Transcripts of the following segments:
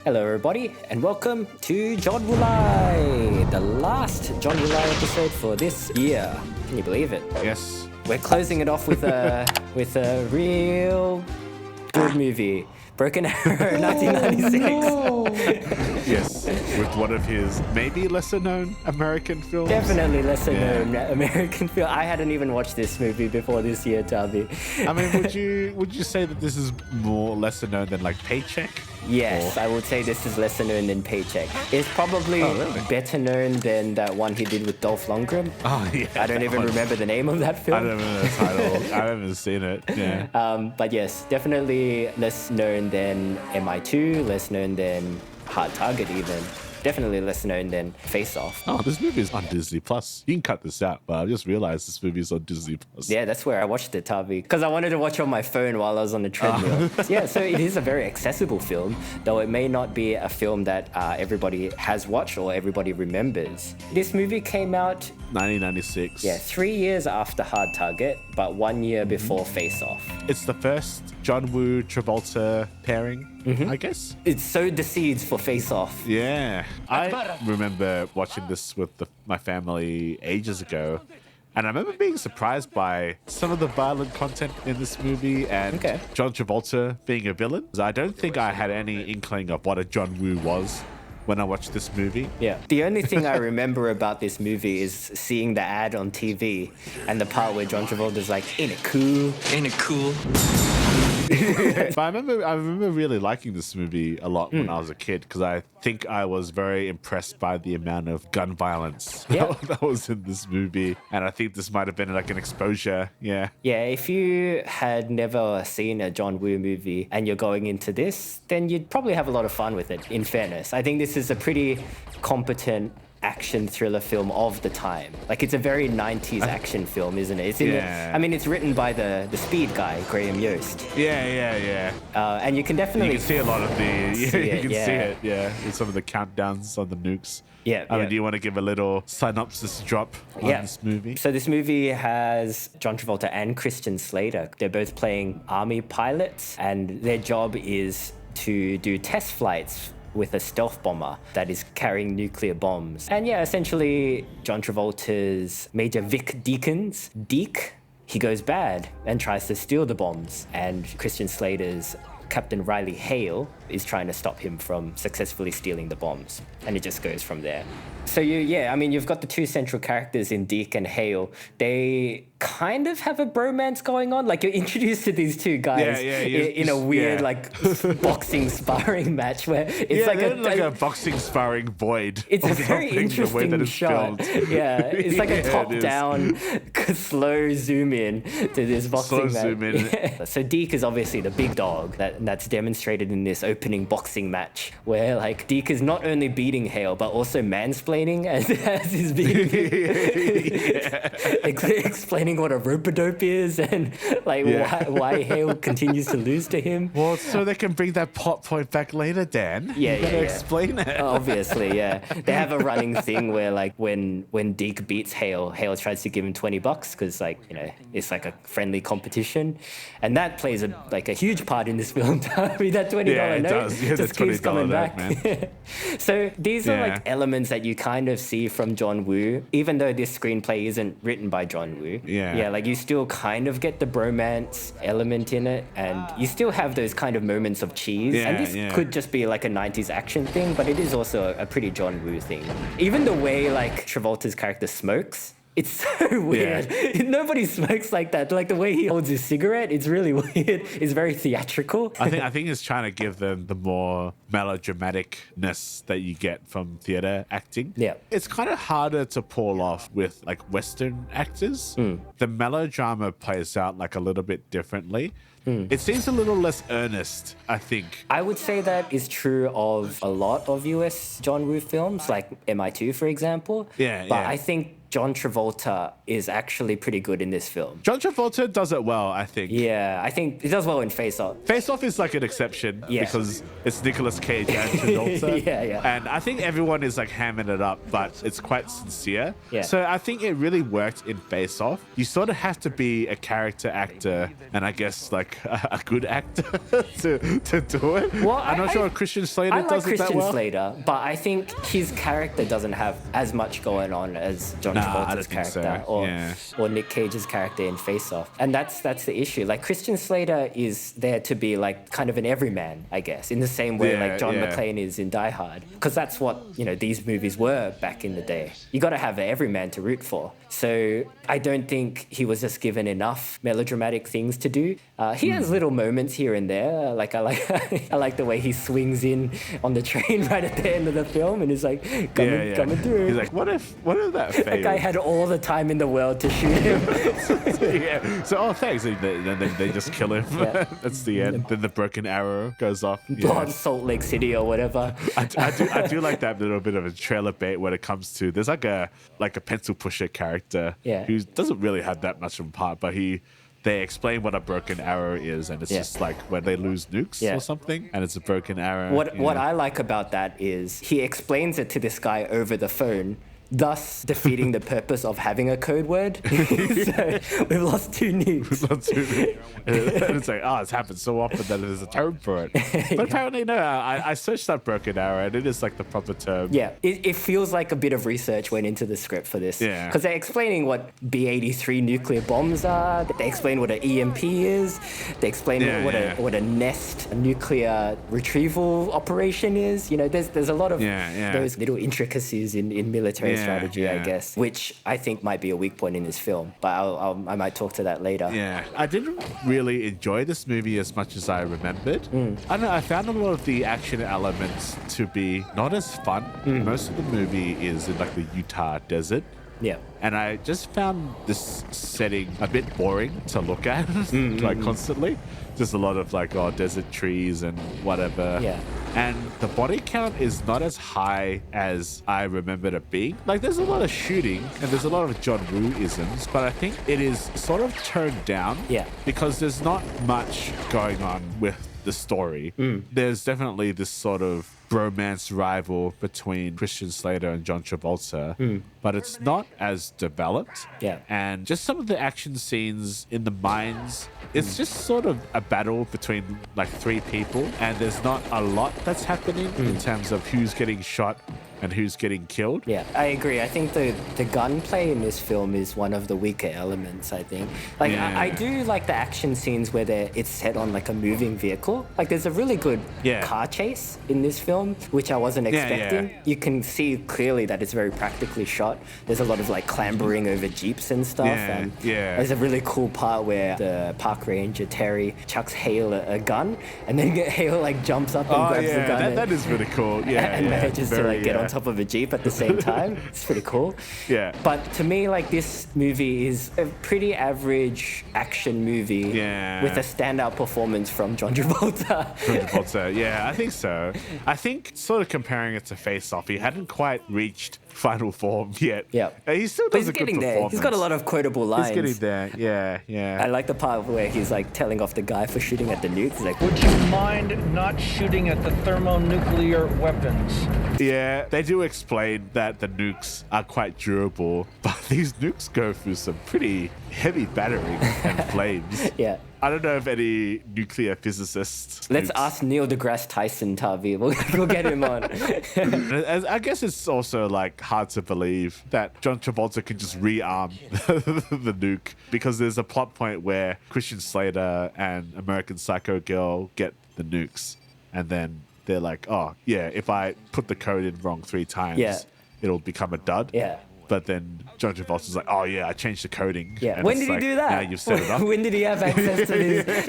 Hello everybody and welcome to John Wulai, the last John Wulai episode for this year. Can you believe it? Yes. We're closing it off with a real good movie, Broken Arrow, 1996. Yes, with one of his maybe lesser known American films. Definitely lesser known American film. I hadn't even watched this movie before this year, Tavi. I mean, would you say that this is more lesser known than like Paycheck? Yes, I would say this is lesser known than Paycheck. It's probably better known than that one he did with Dolph Lundgren. Oh, yeah. I don't even remember the name of that film. I don't remember the title. I haven't seen it. Yeah. But yes, definitely less known than MI2, less known than Hard Target even. Definitely less known than Face Off. Oh, this movie is on Disney Plus. You can cut this out, but I just realized this movie is on Disney Plus. Yeah, that's where I watched it, Tavi. Because I wanted to watch on my phone while I was on the treadmill. Yeah, so it is a very accessible film, though it may not be a film that everybody has watched or everybody remembers. This movie came out 1996. 3 years after Hard Target, but 1 year before Face Off. It's the first John Woo Travolta pairing, I guess. It sowed the seeds for Face Off. Yeah. I remember watching this with my family ages ago. And I remember being surprised by some of the violent content in this movie and John Travolta being a villain. I don't think I had any inkling of what a John Woo was when I watched this movie. Yeah. The only thing I remember about this movie is seeing the ad on TV and the part where John Travolta's like, ain't it cool? Ain't it cool? But I remember really liking this movie a lot when I was a kid because I think I was very impressed by the amount of gun violence that was in this movie. And I think this might have been like an exposure. Yeah. Yeah, if you had never seen a John Woo movie and you're going into this, then you'd probably have a lot of fun with it, in fairness. I think this is a pretty competent action thriller film of the time. Like, it's a very 90s action film, isn't it? It's it's written by the Speed guy, Graham Yost. Yeah. And you can definitely... You can see a lot of see it, in some of the countdowns on the nukes. Yeah. I mean, do you want to give a little synopsis drop on this movie? So this movie has John Travolta and Christian Slater. They're both playing army pilots, and their job is to do test flights with a stealth bomber that is carrying nuclear bombs. And essentially John Travolta's Major Vic Deakins, Deke, he goes bad and tries to steal the bombs. And Christian Slater's Captain Riley Hale is trying to stop him from successfully stealing the bombs. And it just goes from there. So you've got the two central characters in Deke and Hale. They kind of have a bromance going on. Like, you're introduced to these two guys in a weird boxing sparring match where it's like a boxing sparring void. It's a very interesting shot. It's like a top-down, slow zoom in to this boxing match. Zoom in. So Deke is obviously the big dog that's demonstrated in this opening boxing match, where like Deke is not only beating Hale but also mansplaining as he's being explaining what a rope-a-dope is and like why Hale continues to lose to him. Well, so they can bring that plot point back later, Dan. You gotta explain it. Obviously, They have a running thing where like when Deke beats Hale tries to give him $20 because it's like a friendly competition, and that plays a huge part in this film. I mean, that $20 note just keeps coming back. So these are like elements that you kind of see from John Woo, even though this screenplay isn't written by John Woo. Like you still kind of get the bromance element in it, and you still have those kind of moments of cheese. And this could just be like a 90s action thing, but it is also a pretty John Woo thing. Even the way like Travolta's character smokes, it's so weird. Nobody smokes like that. Like the way he holds his cigarette, it's really weird. It's very theatrical. I think it's trying to give them the more melodramaticness that you get from theater acting. Yeah. It's kind of harder to pull off with like Western actors. The melodrama plays out like a little bit differently. It seems a little less earnest, I think. I would say that is true of a lot of US John Woo films, like MI2, for example. But I think John Travolta is actually pretty good in this film. John Travolta does it well, I think. Yeah, I think he does well in Face Off. Face Off is like an exception because it's Nicolas Cage and Travolta. Yeah. And I think everyone is like hamming it up, but it's quite sincere. Yeah. So I think it really worked in Face Off. You sort of have to be a character actor and I guess like a good actor to do it. Well, I'm not sure if Christian Slater does it that Christian well. Slater, but I think his character doesn't have as much going on as John Travolta's character or Nick Cage's character in Face Off. And that's the issue. Like Christian Slater is there to be like kind of an everyman, I guess, in the same way like John McClane is in Die Hard. Because that's what, you know, these movies were back in the day. You got to have an everyman to root for. So I don't think he was just given enough melodramatic things to do. He has little moments here and there. Like I like the way he swings in on the train right at the end of the film and is like, coming through. He's like, what if that failed? That guy had all the time in the world to shoot him. So, thanks. And then they just kill him. Yeah. That's the end. Then the broken arrow goes off. On Salt Lake City or whatever. I do like that little bit of a trailer bait when it comes to, there's like a pencil pusher character who doesn't really have that much of a part, but they explain what a broken arrow is, and it's just like when they lose nukes or something, and it's a broken arrow. What I like about that is he explains it to this guy over the phone, thus defeating the purpose of having a code word. So we've lost 2 nukes. And it's like, it's happened so often that there's a term for it. But apparently, no, I searched up broken arrow, and it is like the proper term. Yeah, it feels like a bit of research went into the script for this. Yeah. Because they're explaining what B-83 nuclear bombs are. They explain what an EMP is. They explain what a NEST, a nuclear retrieval operation is. You know, there's a lot of those little intricacies in military strategy, I guess, which I think might be a weak point in this film. But I might talk to that later. Yeah, I didn't really enjoy this movie as much as I remembered. I don't know, I found a lot of the action elements to be not as fun. Most of the movie is in like the Utah desert. Yeah. And I just found this setting a bit boring to look at, like constantly. Just a lot of like, desert trees and whatever. Yeah. And the body count is not as high as I remembered it being. Like, there's a lot of shooting and there's a lot of John Woo-isms, but I think it is sort of toned down. Yeah. Because there's not much going on with the story. There's definitely this sort of bromance rival between Christian Slater and John Travolta, but it's not as developed. Yeah. And just some of the action scenes in the mines, it's just sort of a battle between like 3 people, and there's not a lot that's happening in terms of who's getting shot and who's getting killed. Yeah, I agree. I think the gunplay in this film is one of the weaker elements, I think. Like, I do like the action scenes where it's set on like a moving vehicle. Like, there's a really good car chase in this film, which I wasn't expecting. You can see clearly that it's very practically shot. There's a lot of like clambering over jeeps and stuff. And there's a really cool part where the park ranger, Terry, chucks Hale a gun, and then Hale like jumps up and grabs the gun. That is really cool. And manages to like get on top of a jeep at the same time. It's pretty cool. Yeah. But to me, like, this movie is a pretty average action movie with a standout performance from John Travolta. Yeah, I think so. I think sort of comparing it to Face Off, he hadn't quite reached final form yet. Yeah. He still does a good performance. He's got a lot of quotable lines. He's getting there. Yeah. I like the part where he's like telling off the guy for shooting at the nukes. He's like, would you mind not shooting at the thermonuclear weapons? Yeah, they do explain that the nukes are quite durable, but these nukes go through some pretty heavy battering and flames. Yeah. I don't know if any nuclear physicists. Let's ask Neil deGrasse Tyson, Tavi. We'll get him on. I guess it's also like hard to believe that John Travolta can just rearm the nuke, because there's a plot point where Christian Slater and American Psycho Girl get the nukes, and then they're like, if I put the code in wrong 3 times, it'll become a dud. Yeah. But then John Travolta's like, I changed the coding. Yeah. And When did he do that? Now you've set it up. When did he have access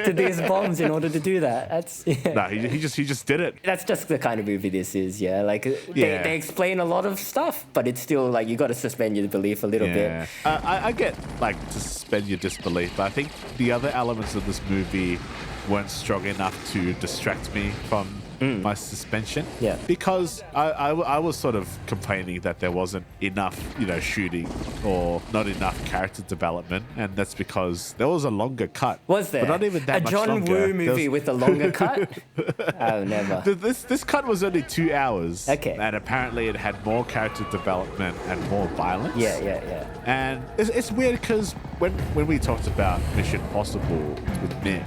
to these bombs in order to do that? No, he just did it. That's just the kind of movie this is, Like, they explain a lot of stuff, but it's still like you got to suspend your belief a little bit. I get like to suspend your disbelief, but I think the other elements of this movie weren't strong enough to distract me from my suspension. Yeah. Because I was sort of complaining that there wasn't enough, shooting or not enough character development, and that's because there was a longer cut. Was there? But not even that a much John longer. Woo movie with a longer cut? Oh, never. This cut was only 2 hours. Okay. And apparently it had more character development and more violence. Yeah. And it's weird because when we talked about Mission Impossible with Nick,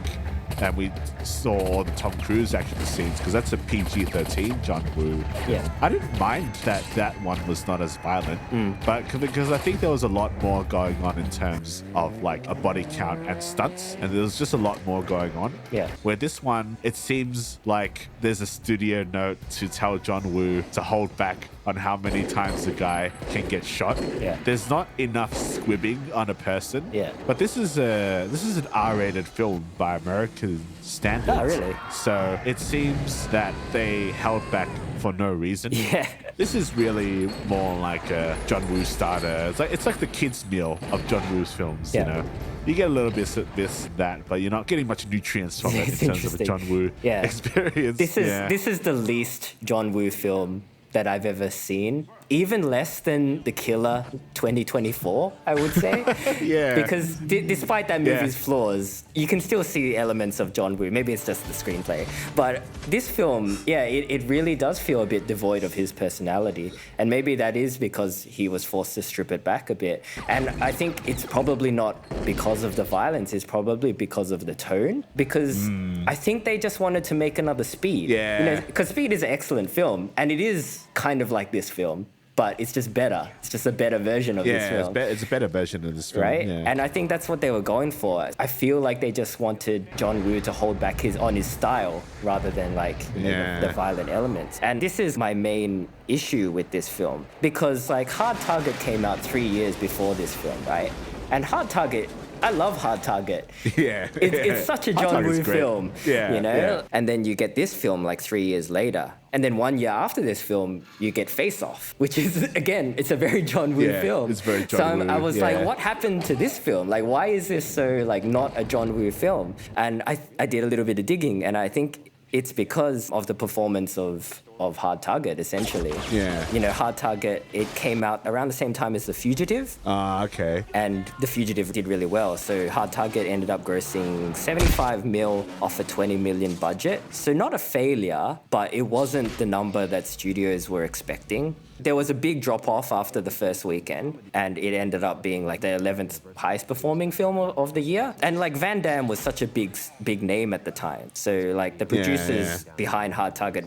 and we saw all the Tom Cruise action scenes, because that's a PG-13 John Woo. Yeah. I didn't mind that one was not as violent, but because I think there was a lot more going on in terms of like a body count and stunts, and there was just a lot more going on. Yeah. Where this one, it seems like there's a studio note to tell John Woo to hold back on how many times the guy can get shot. Yeah. There's not enough squibbing on a person. Yeah. But this is an R-rated film by American standards. Oh, really? So it seems that they held back for no reason. Yeah. This is really more like a John Woo starter. It's like the kids' meal of John Woo's films. Yeah. You get a little bit of this and that, but you're not getting much nutrients from it It's in terms of a interesting. John Woo Yeah. experience. This is the least John Woo film that I've ever seen. Even less than The Killer 2024, I would say. Yeah. Because despite that movie's flaws, you can still see elements of John Woo. Maybe it's just the screenplay. But this film, it really does feel a bit devoid of his personality. And maybe that is because he was forced to strip it back a bit. And I think it's probably not because of the violence, it's probably because of the tone. Because I think they just wanted to make another Speed. Yeah. Because Speed is an excellent film, and it is kind of like this film. But it's just better. It's just a better version of this film. It's a better version of this film. Right? Yeah. And I think that's what they were going for. I feel like they just wanted John Woo to hold back his style rather than the violent elements. And this is my main issue with this film. Because Hard Target came out 3 years before this film, right? And Hard Target, I love Hard Target. Yeah. It's such a John Woo film. Yeah. Yeah. And then you get this film 3 years later. And then 1 year after this film, you get Face Off, which is, again, it's a very John Woo film. It's very John Woo. So I was like, what happened to this film? Why is this so, not a John Woo film? And I did a little bit of digging, and I think it's because of the performance of Hard Target, essentially. Yeah. Hard Target, it came out around the same time as The Fugitive. Okay. And The Fugitive did really well. So Hard Target ended up grossing 75 mil off a 20 million budget. So not a failure, but it wasn't the number that studios were expecting. There was a big drop-off after the first weekend, and it ended up being the 11th highest performing film of the year. And Van Damme was such a big name at the time. So the producers behind Hard Target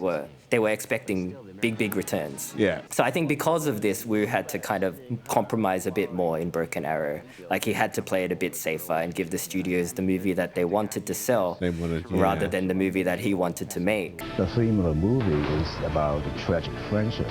they were expecting big returns. Yeah. So I think because of this, Woo had to kind of compromise a bit more in Broken Arrow. He had to play it a bit safer and give the studios the movie that they wanted to sell rather than the movie that he wanted to make. The theme of the movie is about a tragic friendship.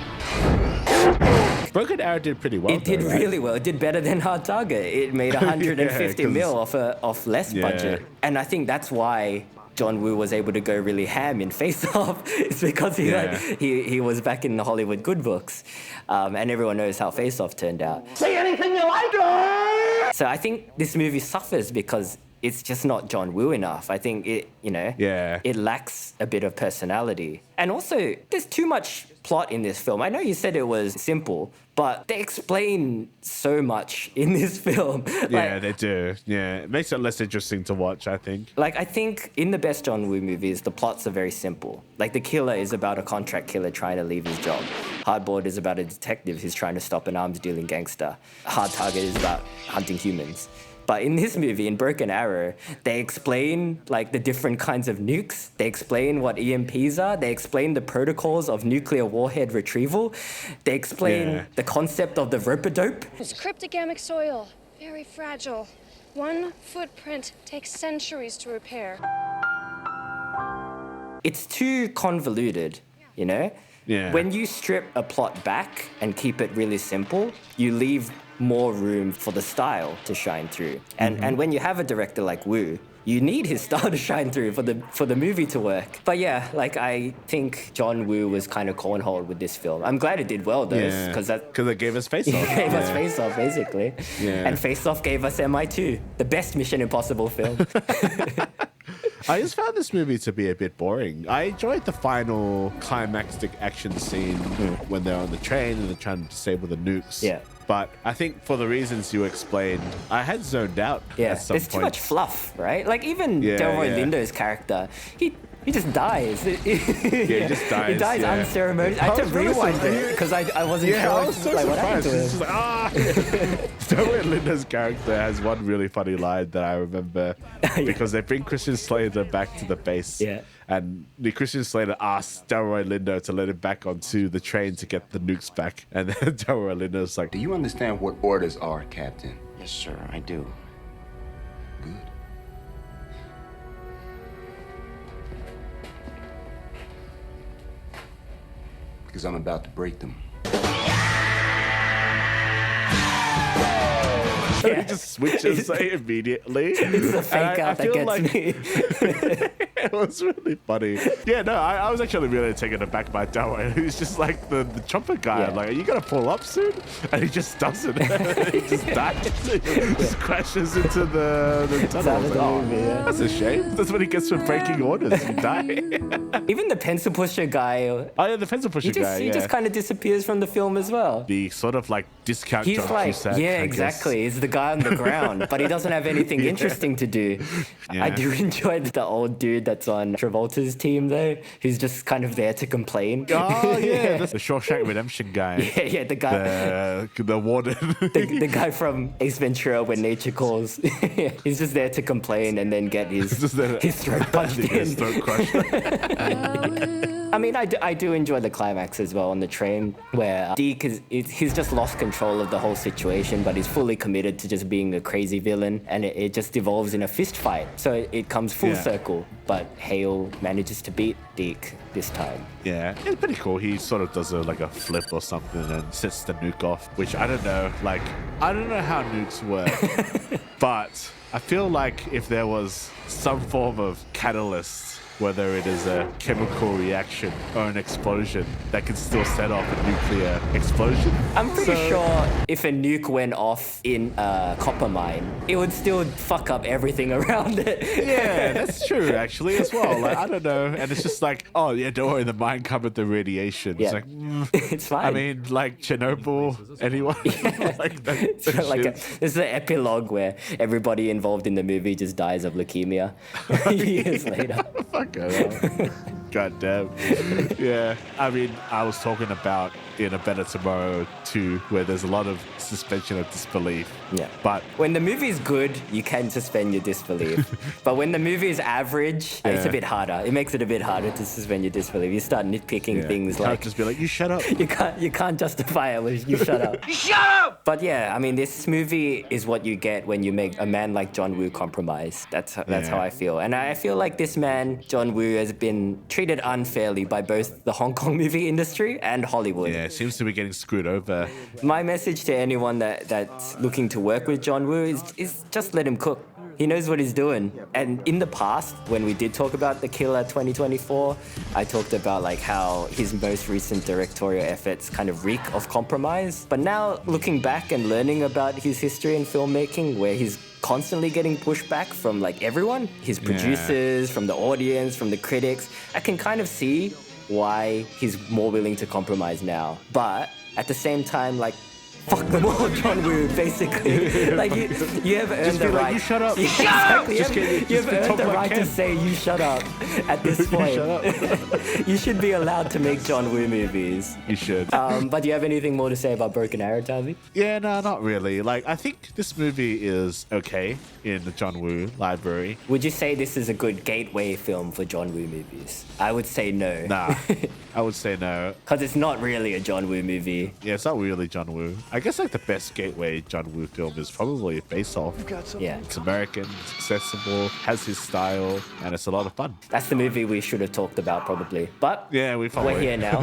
Broken Arrow did pretty well. It did really well. It did better than Hard Target. It made 150 mil off less budget. And I think that's why John Woo was able to go really ham in Face Off. It's because he was back in the Hollywood good books. And everyone knows how Face Off turned out. Say anything you like! So I think this movie suffers because it's just not John Woo enough. I think it lacks a bit of personality. And also, there's too much plot in this film. I know you said it was simple, but they explain so much in this film. Yeah, they do. Yeah, it makes it less interesting to watch, I think. I think in the best John Woo movies, the plots are very simple. The Killer is about a contract killer trying to leave his job. Hardboiled is about a detective who's trying to stop an arms-dealing gangster. Hard Target is about hunting humans. But in this movie, in Broken Arrow, they explain the different kinds of nukes. They explain what EMPs are. They explain the protocols of nuclear warhead retrieval. They explain the concept of the rope-a-dope. It's cryptogamic soil, very fragile. One footprint takes centuries to repair. It's too convoluted, Yeah. When you strip a plot back and keep it really simple, you leave more room for the style to shine through. And when you have a director like Woo, you need his style to shine through for the movie to work. But I think John Woo was kind of cornholed with this film. I'm glad it did well though, because it gave us Face Off. It gave us Face Off basically. Yeah. And Face Off gave us MI2, the best Mission Impossible film. I just found this movie to be a bit boring. I enjoyed the final climactic action scene when they're on the train and they're trying to disable the nukes. Yeah. But I think for the reasons you explained, I had zoned out at some there's point. too much fluff, right? Like even Yeah, Delroy yeah. Lindo's character, he just dies. he just dies. He dies unceremoniously. I had to was really rewind surprised. it because I wasn't Yeah, sure I was so like, what happened surprised. to him. It's just like, Delroy Lindo's character has one really funny line that I remember because they bring Christian Slater back to the base. Yeah. And the Christian Slater asks Delroy Lindo to let him back onto the train to get the nukes back. And then Delroy Lindo's like, Do you understand what orders are, Captain? Yes, sir, I do. Good. Because I'm about to break them. he just switches immediately. It's the fake out that gets me. It was really funny. Yeah, no, I was actually really taken aback by Delroy. He's just like the chopper guy. Yeah. Like, are you gonna pull up soon? And he just doesn't. He just dies. He just crashes into the tunnel. Out of the movie, yeah. That's a shame. That's what he gets for breaking orders. You die. Even the pencil pusher guy, Oh yeah, the pencil pusher guy. he just kind of disappears from the film as well. the sort of like discount He's John like, Cusack, yeah, I guess. exactly. He's the guy on the ground, but he doesn't have anything interesting to do. Yeah. I do enjoy the old dude that's on Travolta's team, though, who's just kind of there to complain. Oh yeah, that's the Shawshank Redemption guy. yeah, the guy, The warden. the guy from Ace Ventura, When Nature Calls. He's just there to complain and then get his throat punched His in. throat crushed. I mean, I do enjoy the climax as well on the train, where Deke he's just lost control of the whole situation, but he's fully committed to just being a crazy villain, and it just devolves in a fist fight. So it comes full circle, but Hale manages to beat Deke this time. Yeah, it's pretty cool. He sort of does a flip or something and sets the nuke off, which I don't know. Like, I don't know how nukes work, but I feel like if there was some form of catalyst, whether it is a chemical reaction or an explosion that can still set off a nuclear explosion. I'm pretty sure if a nuke went off in a copper mine, it would still fuck up everything around it. Yeah, that's true actually as well. Like, I don't know. And it's just like, oh yeah, don't worry, the mine covered the radiation. Yeah. It's like, It's fine. I mean, like Chernobyl, anyone? like that, It's like this is an epilogue where everybody involved in the movie just dies of leukemia years later. Fuck it. God damn. Yeah. I mean, I was talking about in A Better Tomorrow 2, where there's a lot of suspension of disbelief. Yeah. But when the movie is good, you can suspend your disbelief. But when the movie is average, it's a bit harder. It makes it a bit harder to suspend your disbelief. You start nitpicking things you like can't just be like, you shut up. you can't justify it with you shut up. Shut up! But yeah, I mean, this movie is what you get when you make a man like John Woo compromise. That's how I feel. And I feel like this man, John Woo, has been treated unfairly by both the Hong Kong movie industry and Hollywood. Yeah, it seems to be getting screwed over. My message to anyone that's looking to work with John Woo is just let him cook. He knows what he's doing. And in the past, when we did talk about The Killer 2024, I talked about like how his most recent directorial efforts kind of reek of compromise. But now looking back and learning about his history in filmmaking, where he's constantly getting pushback from like everyone, his producers, from the audience, from the critics, I can kind of see why he's more willing to compromise now. But at the same time, like, fuck them all, John Woo, basically. Like, you have earned the like, right. you shut up. Yeah, Shut up! exactly. You have earned the right to say you shut up at this point. Shut up. You should be allowed to make John Woo movies. You should. But do you have anything more to say about Broken Arrow, Tavi? Yeah, no, not really. Like, I think this movie is okay in the John Woo library. Would you say this is a good gateway film for John Woo movies? I would say no. Nah, I would say no. Because it's not really a John Woo movie. Yeah, it's not really John Woo. I guess like the best gateway John Woo film is probably Face Off. Yeah. It's American, it's accessible, has his style, and it's a lot of fun. That's the movie we should have talked about probably. But Yeah, we're we're here now.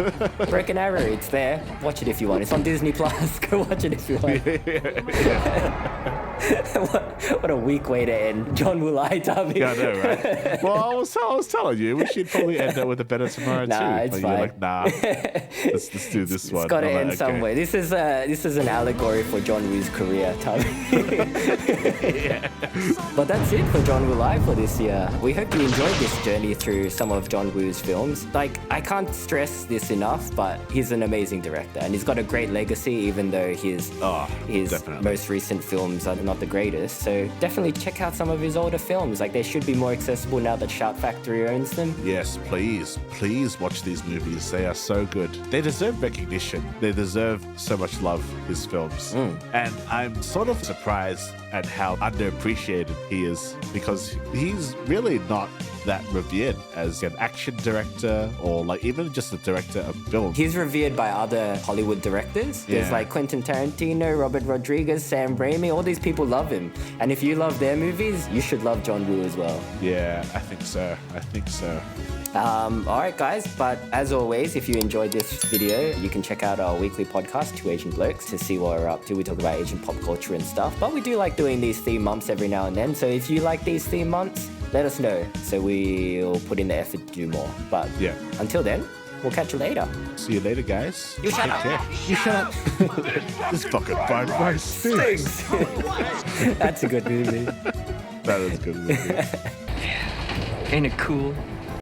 Broken Arrow, it's there. Watch it if you want. It's on Disney Plus. Go watch it if you want. what a weak way to end John Woo Light, Tavi. Yeah, I know, right? Well, I was telling you, we should probably end up with a better tomorrow Nah, too. it's But fine. you're like, nah, let's do this one. It's got to I'm like, end some okay. way. This is a an allegory for John Woo's career, Tommy. But that's it for John Woo Live for this year. We hope you enjoyed this journey through some of John Woo's films. Like, I can't stress this enough, but he's an amazing director and he's got a great legacy, even though his most recent films are not the greatest. So definitely check out some of his older films. Like, they should be more accessible now that Shout Factory owns them. Yes, please watch these movies. They are so good. They deserve recognition. They deserve so much love, his films. And I'm sort of surprised at how underappreciated he is, because he's really not that revered as an action director or like even just a director of film. He's revered by other Hollywood directors. There's like Quentin Tarantino, Robert Rodriguez, Sam Raimi. All these people love him. And if you love their movies, you should love John Woo as well. Yeah, I think so. Alright guys, but as always, if you enjoyed this video, you can check out our weekly podcast, Two Asian Blokes, to see what we're up to. We talk about Asian pop culture and stuff, but we do like doing these theme months every now and then. So if you like these theme months, let us know, so we'll put in the effort to do more. But until then, we'll catch you later. See you later, guys. You shut up. You shut up. This fucking bad guy stinks. That's a good movie. That is a good movie. Ain't it cool?